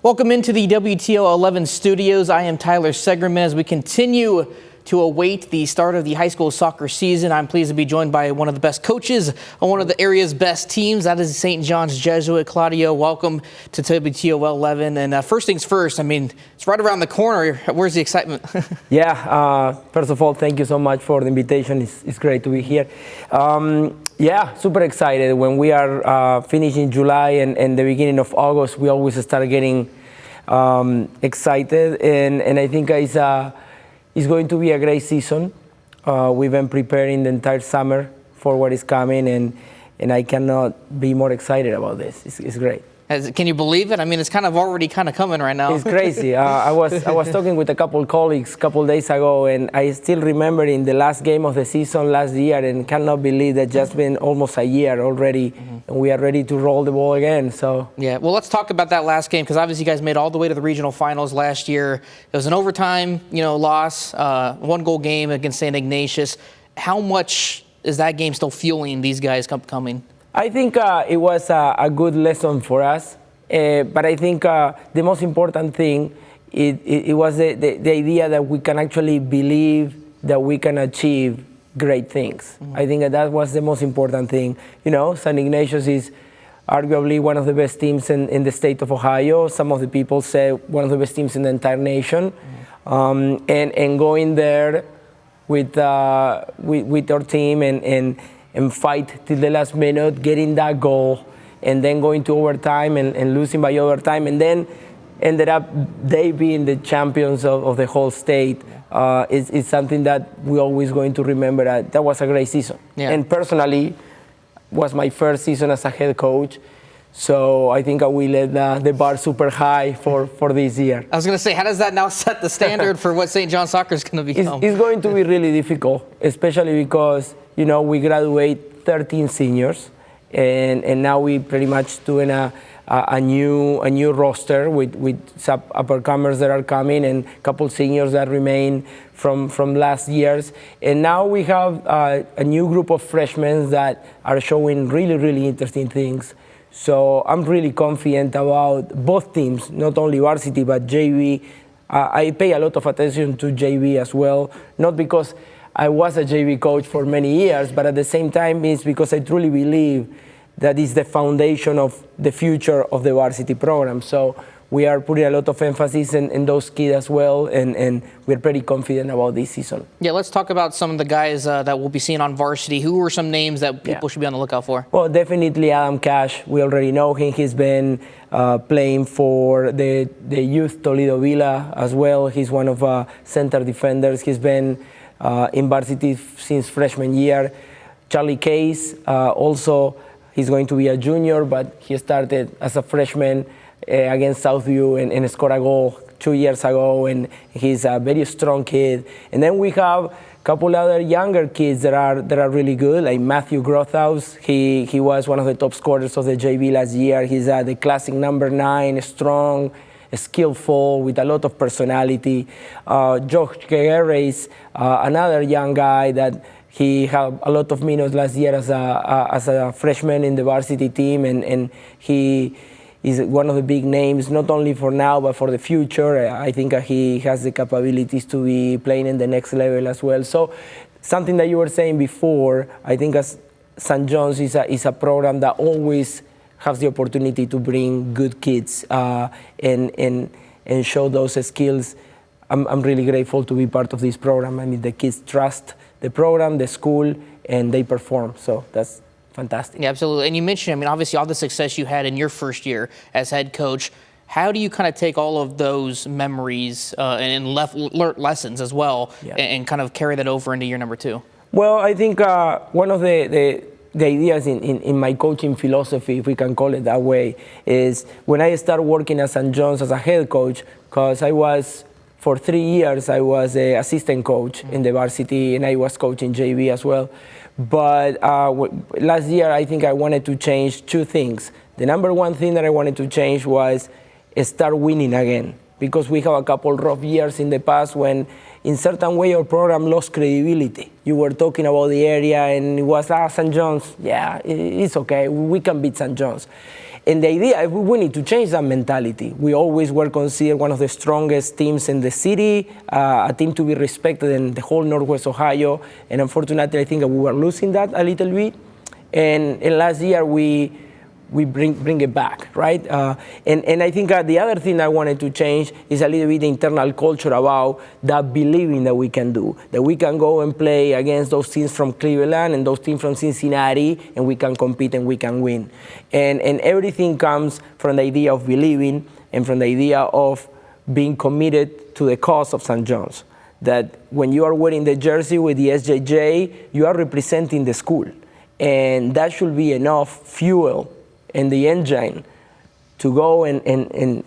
Welcome into the WTO 11 studios. I am Tyler Segerman as we continue to await the start of the high school soccer season. I'm pleased to be joined by one of the best coaches on one of the area's best teams. That is St. John's Jesuit. Claudio, welcome to WTO 11. And first things first, I mean, it's right around the corner. Where's the excitement? First of all, thank you so much for the invitation. It's great to be here. Super excited. When we are finishing July and the beginning of August, we always start getting excited. And I think it's going to be a great season. We've been preparing the entire summer for what is coming, and I cannot be more excited about this. It's great. Can you believe it? I mean, it's kind of already coming right now. It's crazy. I was talking with a couple of colleagues a couple of days ago, and I still remember in the last game of the season last year, and cannot believe that just been almost a year already, and we are ready to roll the ball again. So yeah, well, let's talk about that last game, because obviously you guys made all the way to the regional finals last year. It was an overtime, loss, 1-goal game against St. Ignatius. How much is that game still fueling these guys coming? I think it was a good lesson for us, but I think the most important thing, it was the idea that we can actually believe that we can achieve great things. Mm-hmm. I think that was the most important thing. St. Ignatius is arguably one of the best teams in the state of Ohio. Some of the people say one of the best teams in the entire nation. Mm-hmm. And going there with our team and fight till the last minute, getting that goal, and then going to overtime and losing by overtime, and then ended up they being the champions of the whole state. Is something that we're always going to remember. That was a great season. Yeah. And personally, was my first season as a head coach. So I think I will let the bar super high for this year. I was going to say, how does that now set the standard for what St. John soccer is going to become? It's going to be really difficult, especially because we graduate 13 seniors, and now we pretty much doing a new roster with some uppercomers that are coming and a couple seniors that remain from last year's, and now we have a new group of freshmen that are showing really interesting things. So I'm really confident about both teams, not only varsity but JV. I pay a lot of attention to JV as well, not because I was a JV coach for many years, but at the same time it's because I truly believe that is the foundation of the future of the varsity program. So we are putting a lot of emphasis in those kids as well, and we're pretty confident about this season. Yeah, let's talk about some of the guys that we'll be seeing on varsity. Who are some names that people should be on the lookout for? Well, definitely Adam Cash. We already know him. He's been playing for the youth Toledo Villa as well. He's one of center defenders. He's been in varsity since freshman year. Charlie Case, also, he's going to be a junior, but he started as a freshman against Southview and scored a goal 2 years ago, and he's a very strong kid. And then we have a couple other younger kids that are really good, like Matthew Grothaus. He was one of the top scorers of the JV last year. He's the classic number 9, strong, skillful, with a lot of personality. Josh Guerra is another young guy that he had a lot of minutes last year as a freshman in the varsity team, and he is one of the big names, not only for now but for the future. I think he has the capabilities to be playing in the next level as well. So something that you were saying before, I think as St. John's is a program that always has the opportunity to bring good kids and show those skills. I'm really grateful to be part of this program. I mean, the kids trust the program, the school, and they perform. So that's fantastic. Yeah, absolutely. And you mentioned, obviously all the success you had in your first year as head coach. How do you kind of take all of those memories and learn lessons as well, and kind of carry that over into year number 2? Well, I think one of the ideas in my coaching philosophy, if we can call it that way, is when I started working at St. John's as a head coach, because for 3 years I was an assistant coach in the varsity, and I was coaching JV as well. But last year I think I wanted to change 2 things. The number one thing that I wanted to change was start winning again, because we have a couple rough years in the past when in certain way our program lost credibility. You were talking about the area and it was, St. John's, it's okay, we can beat St. John's. And the idea, we need to change that mentality. We always were considered one of the strongest teams in the city, a team to be respected in the whole Northwest Ohio. And unfortunately, I think we were losing that a little bit. And last year, we bring it back, right? And I think the other thing I wanted to change is a little bit the internal culture about that believing that we can do, that we can go and play against those teams from Cleveland and those teams from Cincinnati, and we can compete and we can win. And everything comes from the idea of believing and from the idea of being committed to the cause of St. John's. That when you are wearing the jersey with the SJJ, you are representing the school. And that should be enough fuel in the engine to go and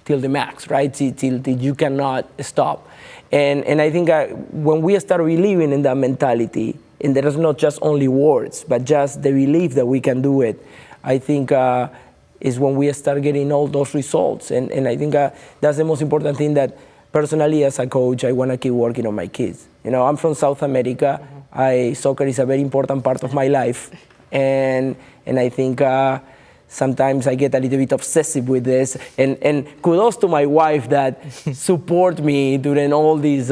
till the max, right? Till you cannot stop. And I think when we start believing in that mentality, and there is not just only words, but just the belief that we can do it, I think is when we start getting all those results. And I think that's the most important thing that personally as a coach, I want to keep working on my kids. You know, I'm from South America. Soccer is a very important part of my life. And I think sometimes I get a little bit obsessive with this. And kudos to my wife that support me during all these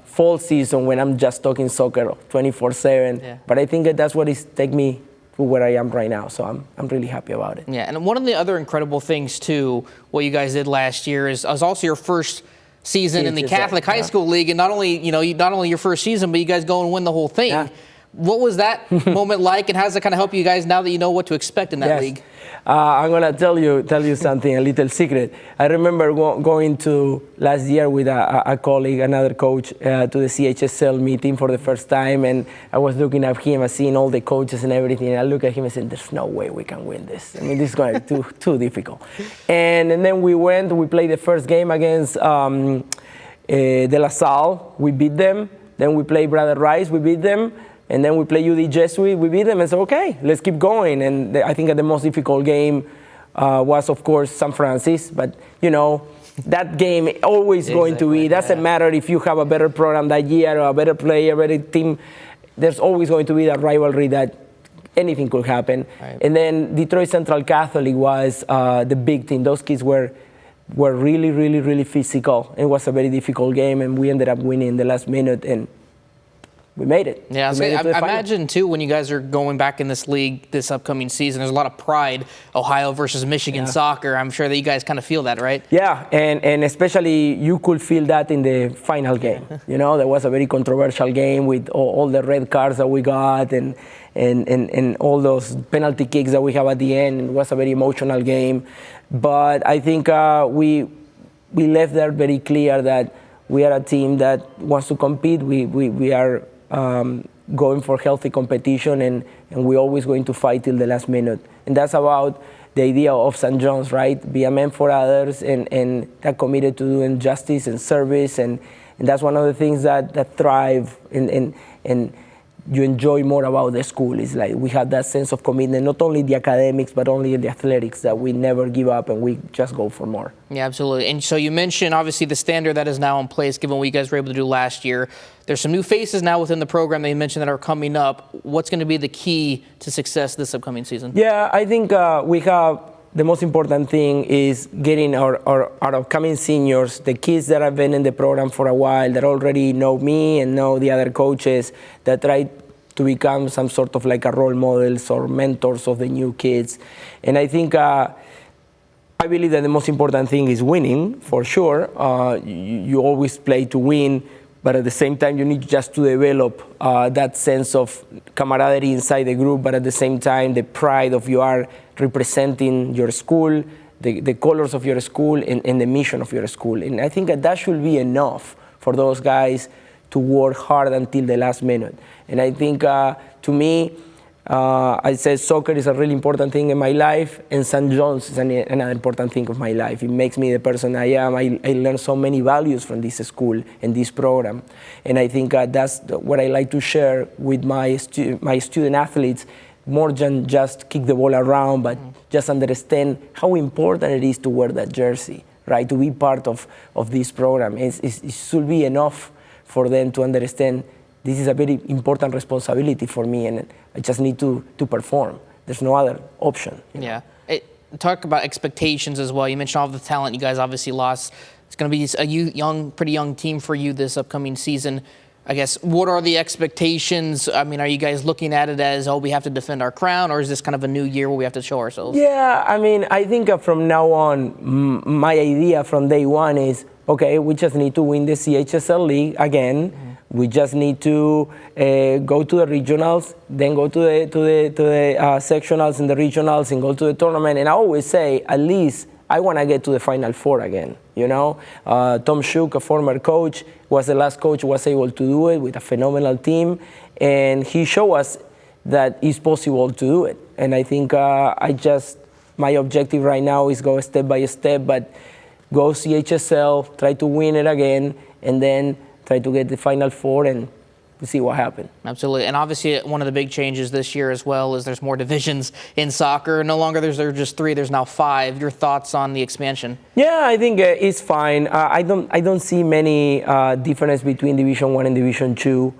fall season when I'm just talking soccer 24/7. Yeah. But I think that's what is take me to where I am right now. So I'm really happy about it. Yeah, and one of the other incredible things too, what you guys did last year is also your first season in the Catholic High School League, and not only your first season, but you guys go and win the whole thing. Yeah. What was that moment like, and how does it kind of help you guys now that you know what to expect in that league? I'm gonna tell you something, a little secret. I remember going to last year with a colleague, another coach, to the CHSL meeting for the first time, and I was looking at him, I seen all the coaches and everything, and I look at him and said, "There's no way we can win this. I mean, this is gonna be too difficult." And then we played the first game against De La Salle. We beat them. Then we played Brother Rice. We beat them. And then we play UD Jesuit, we beat them, and said, okay, let's keep going. And I think the most difficult game was, of course, San Francisco. But, you know, that game always going to be, doesn't matter if you have a better program that year or a better player, a better team. There's always going to be that rivalry that anything could happen. Right. And then Detroit Central Catholic was the big team. Those kids were really, really, really physical. It was a very difficult game, and we ended up winning in the last minute. And we made it. Yeah, I imagine, too, when you guys are going back in this league this upcoming season, there's a lot of pride, Ohio versus Michigan soccer. I'm sure that you guys kind of feel that, right? Yeah, and especially you could feel that in the final game. You know, there was a very controversial game with all the red cards that we got and all those penalty kicks that we have at the end. It was a very emotional game. But I think we left there very clear that we are a team that wants to compete. We are going for healthy competition, and we're always going to fight till the last minute. And that's about the idea of St. John's, right? Be a man for others and that committed to doing justice and service. And that's one of the things that thrive and you enjoy more about the school. Is like we have that sense of commitment, not only the academics, but only the athletics, that we never give up and we just go for more. Yeah, absolutely. And so you mentioned, obviously, the standard that is now in place, given what you guys were able to do last year. There's some new faces now within the program that you mentioned that are coming up. What's going to be the key to success this upcoming season? Yeah, I think we have the most important thing is getting our upcoming seniors, the kids that have been in the program for a while, that already know me and know the other coaches, that try to become some sort of like a role models or mentors of the new kids. And I think I believe that the most important thing is winning, for sure. You always play to win, but at the same time, you need just to develop that sense of camaraderie inside the group, but at the same time, the pride of you are representing your school, the colors of your school, and the mission of your school. And I think that should be enough for those guys to work hard until the last minute. And I think, to me, I said soccer is a really important thing in my life, and St. John's is another important thing of my life. It makes me the person I am. I learned so many values from this school and this program. And I think that's what I like to share with my student athletes, more than just kick the ball around, but just understand how important it is to wear that jersey, right? To be part of this program. It should be enough for them to understand this is a very important responsibility for me, and I just need to perform. There's no other option. Yeah. talk about expectations as well. You mentioned all the talent you guys obviously lost. It's going to be a pretty young team for you this upcoming season. I guess, what are the expectations? I mean, are you guys looking at it as, we have to defend our crown, or is this kind of a new year where we have to show ourselves? Yeah, I mean, I think from now on, my idea from day one is, okay, we just need to win the CHSL League again. Mm-hmm. We just need to go to the regionals, then go to the sectionals and the regionals, and go to the tournament. And I always say, at least I want to get to the Final Four again. You know, Tom Shook, a former coach, was the last coach who was able to do it with a phenomenal team, and he showed us that it's possible to do it. And I think my objective right now is go step by step, but go CHSL, try to win it again, and then try to get the Final Four and see what happens. Absolutely. And obviously one of the big changes this year as well is there's more divisions in soccer. No longer there's just 3, there's now 5. Your thoughts on the expansion? Yeah, I think it's fine. I don't see many difference between Division 1 and Division 2.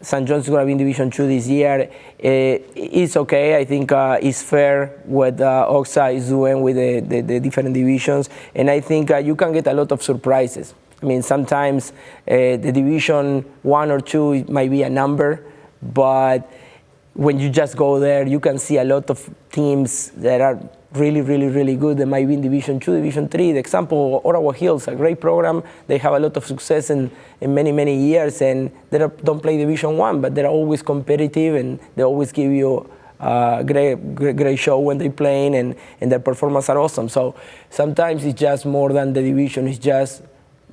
St. John's is going to be in Division 2 this year. It's okay. I think it's fair what Oxa is doing with the different divisions. And I think you can get a lot of surprises. I mean, sometimes the Division 1 or 2 might be a number, but when you just go there, you can see a lot of teams that are really, really, really good. They might be in Division 2, Division 3. The example, Ottawa Hills, a great program. They have a lot of success in many, many years, and they don't play Division 1, but they're always competitive, and they always give you a great show when they're playing, and their performances are awesome. So sometimes it's just more than the division. It's just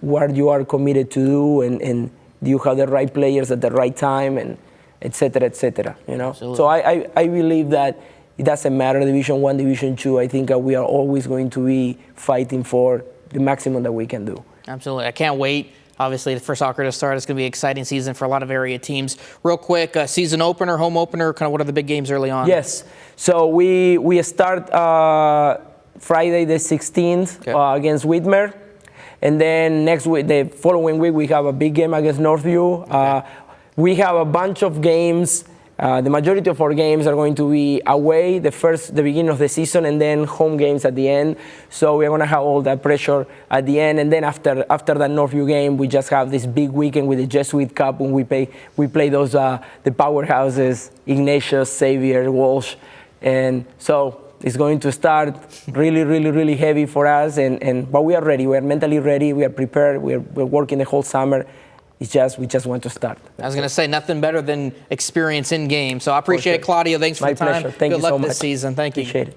what you are committed to do, and do you have the right players at the right time, and et cetera, you know? Absolutely. So I believe that it doesn't matter, Division 1, Division 2. I think we are always going to be fighting for the maximum that we can do. Absolutely. I can't wait, obviously, for soccer to start. It's going to be an exciting season for a lot of area teams. Real quick, season opener, home opener, kind of what are the big games early on? Yes. So we start Friday the 16th against Whitmer. And then next week, the following week, we have a big game against Northview. Okay. We have a bunch of games. The majority of our games are going to be away, the beginning of the season, and then home games at the end. So we're going to have all that pressure at the end. And then after that Northview game, we just have this big weekend with the Jesuit Cup when we play those the powerhouses, Ignatius, Xavier, Walsh. And so it's going to start really, really, really heavy for us. But we are ready. We are mentally ready. We are prepared. We're working the whole summer. We just want to start. I was going to say, nothing better than experience in game. So I appreciate it, Claudio. Thanks for the time. My pleasure. Thank you so much. Good luck this season. Thank you. Appreciate it.